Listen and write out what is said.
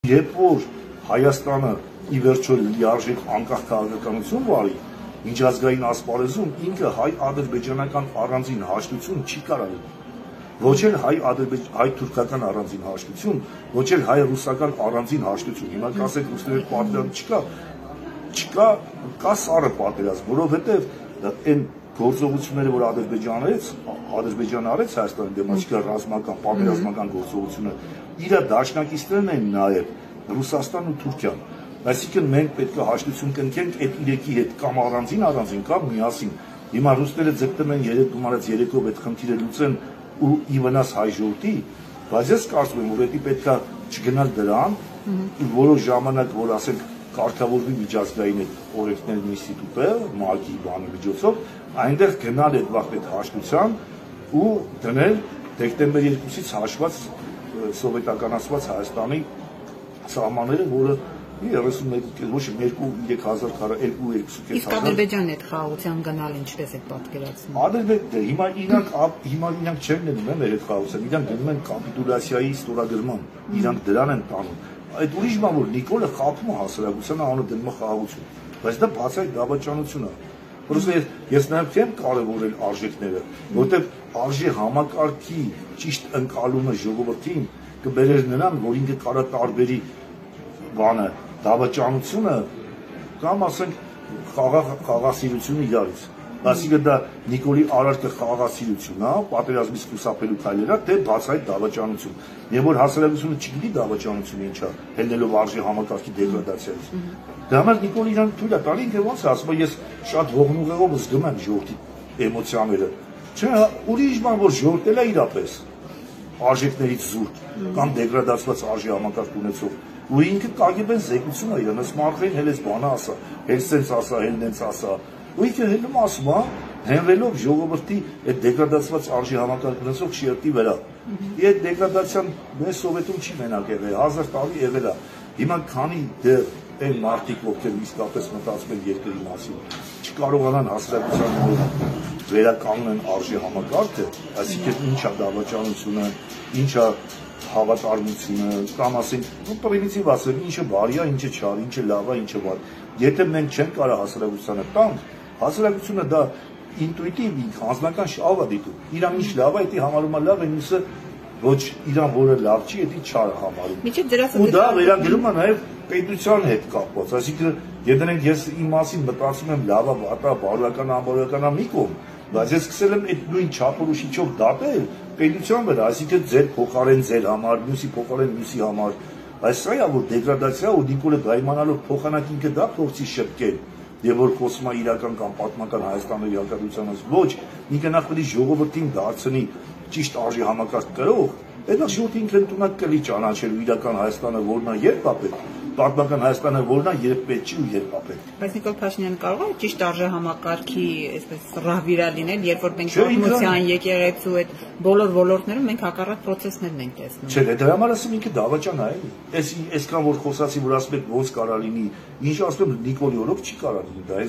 Երբ որ Հայաստանը ի վերջո լիարժեք անկախ քաղաքականություն վարի, միջազգային ասպարեզում ինքը հայ-ադրբեջանական առանձին հաշտություն չի կարող լինել։ Ոչ էլ հայ-թուրքական առանձին հաշտություն, ոչ էլ հայ-ռուսական առանձին հաշտություն։ Հիմա կասեք ռուսների պատերազմ չկա, կա սառը պատերազմ, որովհետև այն գործողությունները, որ Ադրբեջանը արեց Հայաստանի դեմ, այսինքն ռազմական, պատերազմական գործողությունը, իր դաշնակիցներն են նաև Ռուսաստանն ու Թուրքիան։ Այսինքն մենք պետք է հաշտություն կնքենք այդ իրեկի հետ կամ առանձին, կամ միասին։ Հիմա ռուսները ձգտում են երեկով այդ խնդիրը լուծեն ու ի վնաս հայ ժողովրդի, բայց ես կարծում եմ, որ դա պետք է չգնալ դրան, որոշ ժամանակ, որ ասենք կարգավորվի միջազգային այդ օրենքների ինստիտուտը, ՄԱԿ-ի բանի միջոցով, այնտեղ գնալ այդ վաղ այդ հաշտության ու դնել դեկտեմբեր 2-ից հաշված սովետականացված Հայաստանի սահմանները, որը 31 ոչ 2-3,000 Իսկ Ադրբեջանն այդ խաղաղության գնալ ինչպես է պատկերացնում։ Հիմա իրանք չեն գնում մեր այդ խաղաղության, իրանք գնում են կապիտուլյացիայի ստորագրման, իրանք դրան են տանում։ Այդ ուրիշ բան որ Նիկոլը խափում է հասարակությանը անը դնում է խաղաղություն, բայց դա բացայ դավաճանություն է։ Պրոստը ես նաև չեմ կարևորել արժեքները, որտեղ արժե համակարգի ճիշտ ընկալումը ժողովրդին կբերեր նրան, որ ինքը կարա տարբերի բանը դավաճանությունը կամ ասենք խաղաղասիրությունը իրարից։ Այսինքն դա Նիկոլի արարքը խաղաղասիրություն է, պատերազմից խուսափելու քայլերը, թե բացայտ դավաճանություն։ Եվ որ հասարակությունը չգիտի դավաճանությունը ինչա, հելնելով արժե համակարգի դեգրադացիայից։ Դա համար Նիկոլը իրան թույլ է տալի, ինքը ոնց է ասում, ես շատ ողնուղեղով զգում եմ ժողովրդի էմոցիաները։ Չէ, ուրիշ բան որ ժողովրդել է իրապես արժեքներից զուրկ կամ դեգրադացված արժե համակարգ ունեցող ու ինքը կագեբեն զեկություն է իրան, սմարխային հենց բանը ասա, հենց սենց ասա, հենց ասա, ու ինքը հենց ասում է, հենվելով ժողովրդի այդ դեգրադացված արժե համակարգ ունեցող շերտի վրա։ Ի այդ դեգրադացիան մեր սովետում չի մենակ եղել, 1000 տարի եղել է։ Հիմա քանի դեռ այն մարդիկ, ովքեր իսկապես մտածում են երկրի մասին, չկարողանան հասարակության վերականգնեն արժե համակարգը, այսինքն ինչ է դավաճանությունը, ինչ է հավատարմությունը, կամ ասենք պրիմիտիվ ասեմ, ինչը բարի է, ինչը չար, ինչը լավ է, ինչը վատ։ Եթե մենք չենք կարող հասարակությանը տանք, հասարակությունը դա ինտուիտիվ անձնական շահով է դիտում։ Իրան ինչ լավ է, դա համարում է լավ, այնուսը ոչ իրան որը լավ չի, դա չար է համարում։ Ու դա վերագրում է նաև պետության հետ կապված, այսինքն եթե ես իմ մասին մտածում եմ լավա, վատա, բարոյական, անբարոյական մի կողմ, բայց ես սկսել եմ այդ նույն չափորոշիչով դատել պետության վրա, այսինքն ձեր փոխարեն ձեր համար, մյուսի փոխարեն մյուսի համար, այս սա է որ դեգրադացիա ու Նիկոլը գայմանալով փոխանակ ինքը դա փորձի շտկել, եւ որ խոսում է իրական կամ պատմական Հայաստանի հակադրությանից ոչ, ինքը նախ պետք է ժողովրդին դարձնի ճիշտ արժի համակարգ կրող, այդտեղ ժողովրդի ինքը ընդունակ կլի ճանաչելու իրական Հայաստանը որն է երբ է պետք, պատմական Հայաստանը որն է երբ պետք չի ու երբ է պետք։ Բայց Նիկոլ Փաշինյանը կարող է ճիշտ արժե համակարգի այսպես ռահվիրա լինել, երբ որ մենք պատմության եկեղեցու այդ բոլոր ոլորտներում մենք հակառակ պրոցեսներն ենք տեսնում։ Չէ, դրա համար ասում ինքը դավաճան է, էլի։ Այսքան որ խոսացի, որ ասում եք ոնց կարա լինի, ինչ ասում եմ Նիկոլի օրոք չի կարա լինի, դա